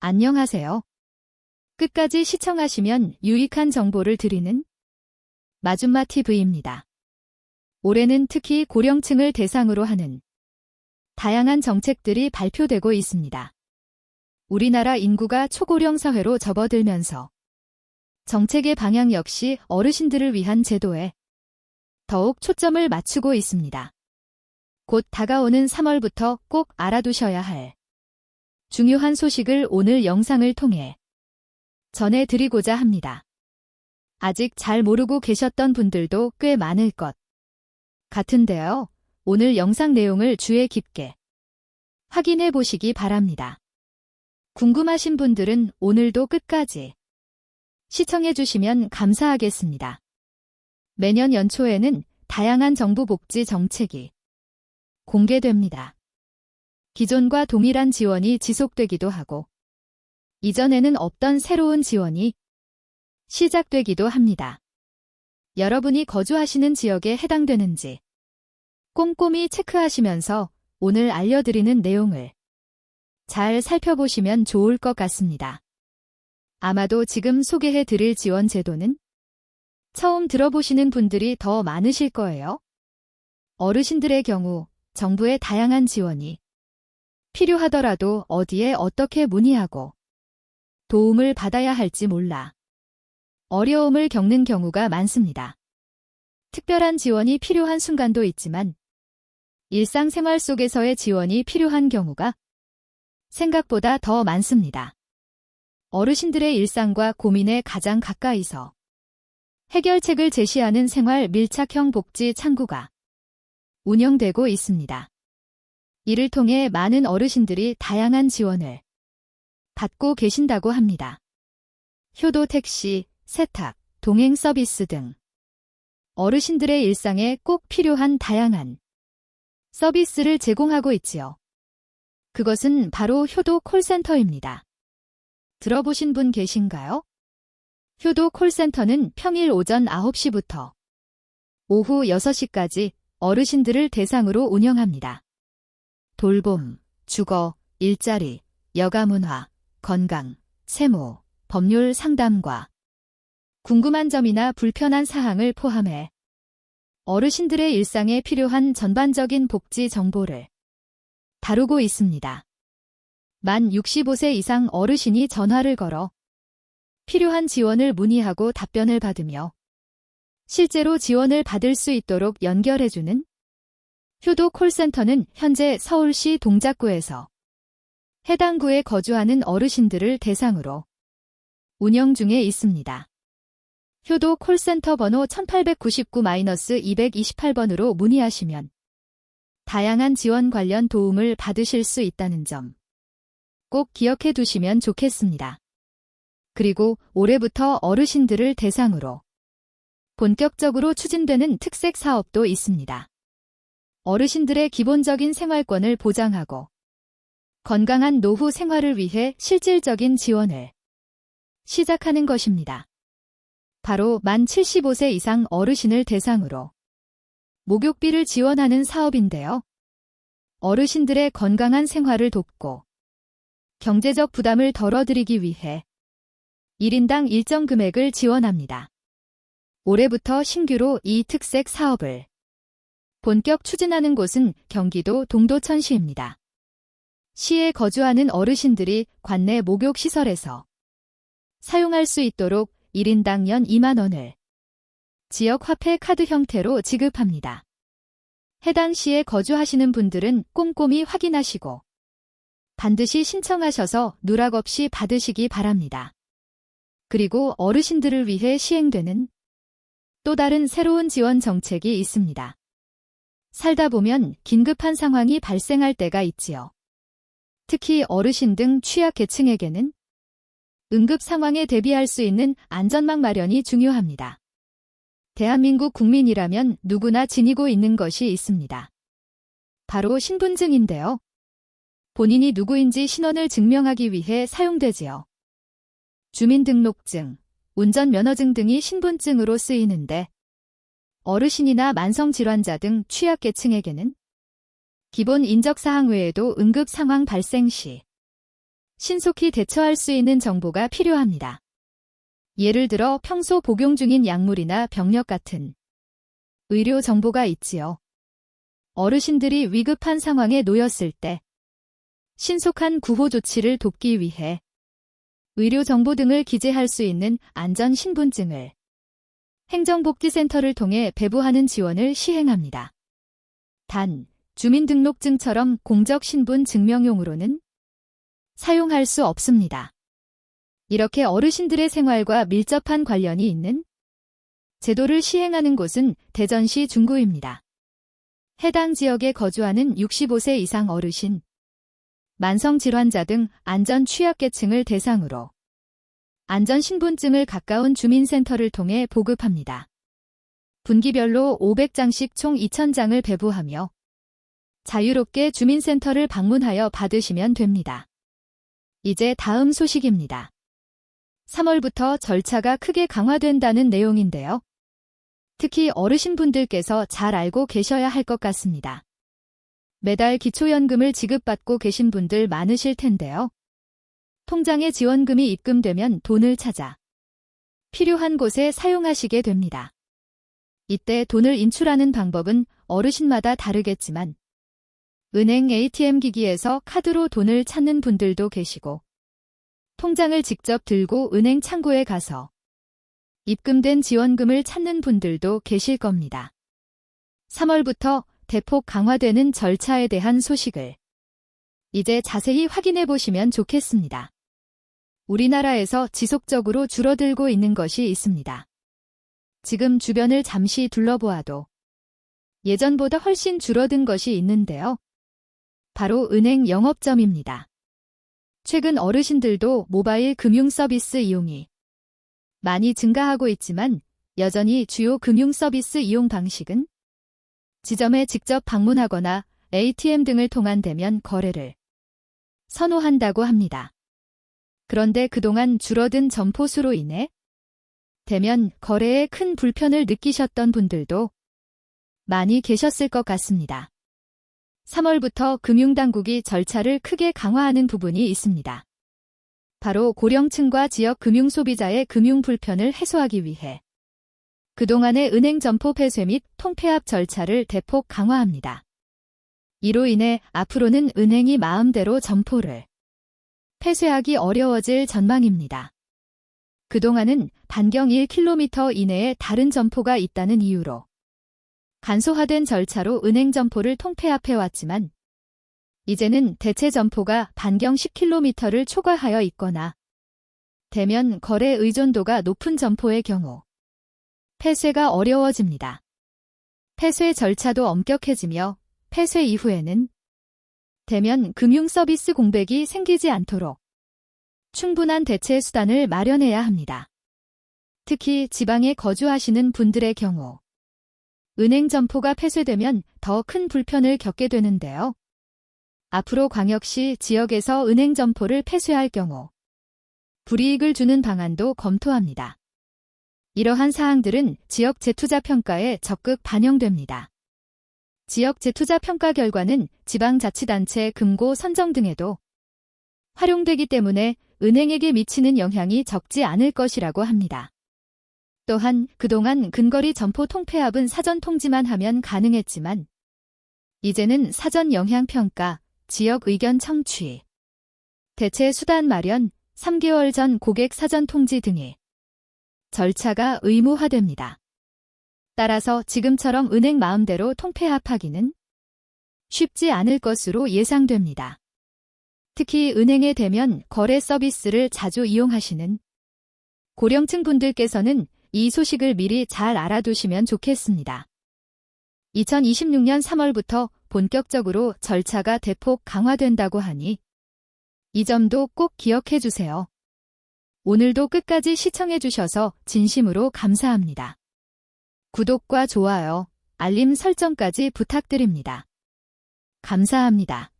안녕하세요. 끝까지 시청하시면 유익한 정보를 드리는 마줌마 TV입니다. 올해는 특히 고령층을 대상으로 하는 다양한 정책들이 발표되고 있습니다. 우리나라 인구가 초고령 사회로 접어들면서 정책의 방향 역시 어르신들을 위한 제도에 더욱 초점을 맞추고 있습니다. 곧 다가오는 3월부터 꼭 알아두셔야 할 중요한 소식을 오늘 영상을 통해 전해드리고자 합니다. 아직 잘 모르고 계셨던 분들도 꽤 많을 것 같은데요. 오늘 영상 내용을 주의 깊게 확인해 보시기 바랍니다. 궁금하신 분들은 오늘도 끝까지 시청해 주시면 감사하겠습니다. 매년 연초에는 다양한 정부 복지 정책이 공개됩니다. 기존과 동일한 지원이 지속되기도 하고 이전에는 없던 새로운 지원이 시작되기도 합니다. 여러분이 거주하시는 지역에 해당되는지 꼼꼼히 체크하시면서 오늘 알려드리는 내용을 잘 살펴보시면 좋을 것 같습니다. 아마도 지금 소개해 드릴 지원 제도는 처음 들어보시는 분들이 더 많으실 거예요. 어르신들의 경우 정부의 다양한 지원이 필요하더라도 어디에 어떻게 문의하고 도움을 받아야 할지 몰라 어려움을 겪는 경우가 많습니다. 특별한 지원이 필요한 순간도 있지만 일상생활 속에서의 지원이 필요한 경우가 생각보다 더 많습니다. 어르신들의 일상과 고민에 가장 가까이서 해결책을 제시하는 생활 밀착형 복지 창구가 운영되고 있습니다. 이를 통해 많은 어르신들이 다양한 지원을 받고 계신다고 합니다. 효도 택시, 세탁, 동행 서비스 등 어르신들의 일상에 꼭 필요한 다양한 서비스를 제공하고 있지요. 그것은 바로 효도 콜센터입니다. 들어보신 분 계신가요? 효도 콜센터는 평일 오전 9시부터 오후 6시까지 어르신들을 대상으로 운영합니다. 돌봄, 주거, 일자리, 여가문화, 건강, 세무, 법률 상담과 궁금한 점이나 불편한 사항을 포함해 어르신들의 일상에 필요한 전반적인 복지 정보를 다루고 있습니다. 만 65세 이상 어르신이 전화를 걸어 필요한 지원을 문의하고 답변을 받으며 실제로 지원을 받을 수 있도록 연결해주는 효도 콜센터는 현재 서울시 동작구에서 해당 구에 거주하는 어르신들을 대상으로 운영 중에 있습니다. 효도 콜센터 번호 1899-228번으로 문의하시면 다양한 지원 관련 도움을 받으실 수 있다는 점 꼭 기억해 두시면 좋겠습니다. 그리고 올해부터 어르신들을 대상으로 본격적으로 추진되는 특색 사업도 있습니다. 어르신들의 기본적인 생활권을 보장하고 건강한 노후 생활을 위해 실질적인 지원을 시작하는 것입니다. 바로 만 75세 이상 어르신을 대상으로 목욕비를 지원하는 사업인데요. 어르신들의 건강한 생활을 돕고 경제적 부담을 덜어드리기 위해 1인당 일정 금액을 지원합니다. 올해부터 신규로 이 특색 사업을 본격 추진하는 곳은 경기도 동도천시입니다. 시에 거주하는 어르신들이 관내 목욕시설에서 사용할 수 있도록 1인당 연 2만 원을 지역 화폐 카드 형태로 지급합니다. 해당 시에 거주하시는 분들은 꼼꼼히 확인하시고 반드시 신청하셔서 누락 없이 받으시기 바랍니다. 그리고 어르신들을 위해 시행되는 또 다른 새로운 지원 정책이 있습니다. 살다 보면 긴급한 상황이 발생할 때가 있지요. 특히 어르신 등 취약계층에게는 응급 상황에 대비할 수 있는 안전망 마련이 중요합니다. 대한민국 국민이라면 누구나 지니고 있는 것이 있습니다. 바로 신분증인데요. 본인이 누구인지 신원을 증명하기 위해 사용되지요. 주민등록증, 운전면허증 등이 신분증으로 쓰이는데 어르신이나 만성질환자 등 취약계층에게는 기본 인적사항 외에도 응급 상황 발생 시 신속히 대처할 수 있는 정보가 필요합니다. 예를 들어 평소 복용 중인 약물이나 병력 같은 의료 정보가 있지요. 어르신들이 위급한 상황에 놓였을 때 신속한 구호 조치를 돕기 위해 의료 정보 등을 기재할 수 있는 안전신분증을 행정복지센터를 통해 배부하는 지원을 시행합니다. 단, 주민등록증처럼 공적신분 증명용으로는 사용할 수 없습니다. 이렇게 어르신들의 생활과 밀접한 관련이 있는 제도를 시행하는 곳은 대전시 중구입니다. 해당 지역에 거주하는 65세 이상 어르신, 만성질환자 등 안전 취약계층을 대상으로 안전신분증을 가까운 주민센터를 통해 보급합니다. 분기별로 500장씩 총 2,000장을 배부하며 자유롭게 주민센터를 방문하여 받으시면 됩니다. 이제 다음 소식입니다. 3월부터 절차가 크게 강화된다는 내용인데요. 특히 어르신분들께서 잘 알고 계셔야 할 것 같습니다. 매달 기초연금을 지급받고 계신 분들 많으실 텐데요. 통장에 지원금이 입금되면 돈을 찾아 필요한 곳에 사용하시게 됩니다. 이때 돈을 인출하는 방법은 어르신마다 다르겠지만 은행 ATM 기기에서 카드로 돈을 찾는 분들도 계시고 통장을 직접 들고 은행 창구에 가서 입금된 지원금을 찾는 분들도 계실 겁니다. 3월부터 대폭 강화되는 절차에 대한 소식을 이제 자세히 확인해 보시면 좋겠습니다. 우리나라에서 지속적으로 줄어들고 있는 것이 있습니다. 지금 주변을 잠시 둘러보아도 예전보다 훨씬 줄어든 것이 있는데요. 바로 은행 영업점입니다. 최근 어르신들도 모바일 금융 서비스 이용이 많이 증가하고 있지만 여전히 주요 금융 서비스 이용 방식은 지점에 직접 방문하거나 ATM 등을 통한 대면 거래를 선호한다고 합니다. 그런데 그동안 줄어든 점포 수로 인해 대면 거래에 큰 불편을 느끼셨던 분들도 많이 계셨을 것 같습니다. 3월부터 금융당국이 절차를 크게 강화하는 부분이 있습니다. 바로 고령층과 지역 금융소비자의 금융 불편을 해소하기 위해 그동안의 은행 점포 폐쇄 및 통폐합 절차를 대폭 강화합니다. 이로 인해 앞으로는 은행이 마음대로 점포를 폐쇄하기 어려워질 전망입니다. 그동안은 반경 1km 이내에 다른 점포가 있다는 이유로 간소화된 절차로 은행 점포를 통폐합해왔지만 이제는 대체 점포가 반경 10km를 초과하여 있거나 대면 거래 의존도가 높은 점포의 경우 폐쇄가 어려워집니다. 폐쇄 절차도 엄격해지며 폐쇄 이후에는 대면 금융 서비스 공백이 생기지 않도록 충분한 대체 수단을 마련해야 합니다. 특히 지방에 거주하시는 분들의 경우 은행 점포가 폐쇄되면 더 큰 불편을 겪게 되는데요. 앞으로 광역시 지역에서 은행 점포를 폐쇄할 경우 불이익을 주는 방안도 검토합니다. 이러한 사항들은 지역 재투자 평가에 적극 반영됩니다. 지역 재투자 평가 결과는 지방자치단체 금고 선정 등에도 활용되기 때문에 은행에게 미치는 영향이 적지 않을 것이라고 합니다. 또한 그동안 근거리 점포 통폐합은 사전 통지만 하면 가능했지만 이제는 사전 영향평가, 지역 의견 청취, 대체 수단 마련, 3개월 전 고객 사전 통지 등의 절차가 의무화됩니다. 따라서 지금처럼 은행 마음대로 통폐합하기는 쉽지 않을 것으로 예상됩니다. 특히 은행에 대면 거래 서비스를 자주 이용하시는 고령층 분들께서는 이 소식을 미리 잘 알아두시면 좋겠습니다. 2026년 3월부터 본격적으로 절차가 대폭 강화된다고 하니 이 점도 꼭 기억해 주세요. 오늘도 끝까지 시청해 주셔서 진심으로 감사합니다. 구독과 좋아요, 알림 설정까지 부탁드립니다. 감사합니다.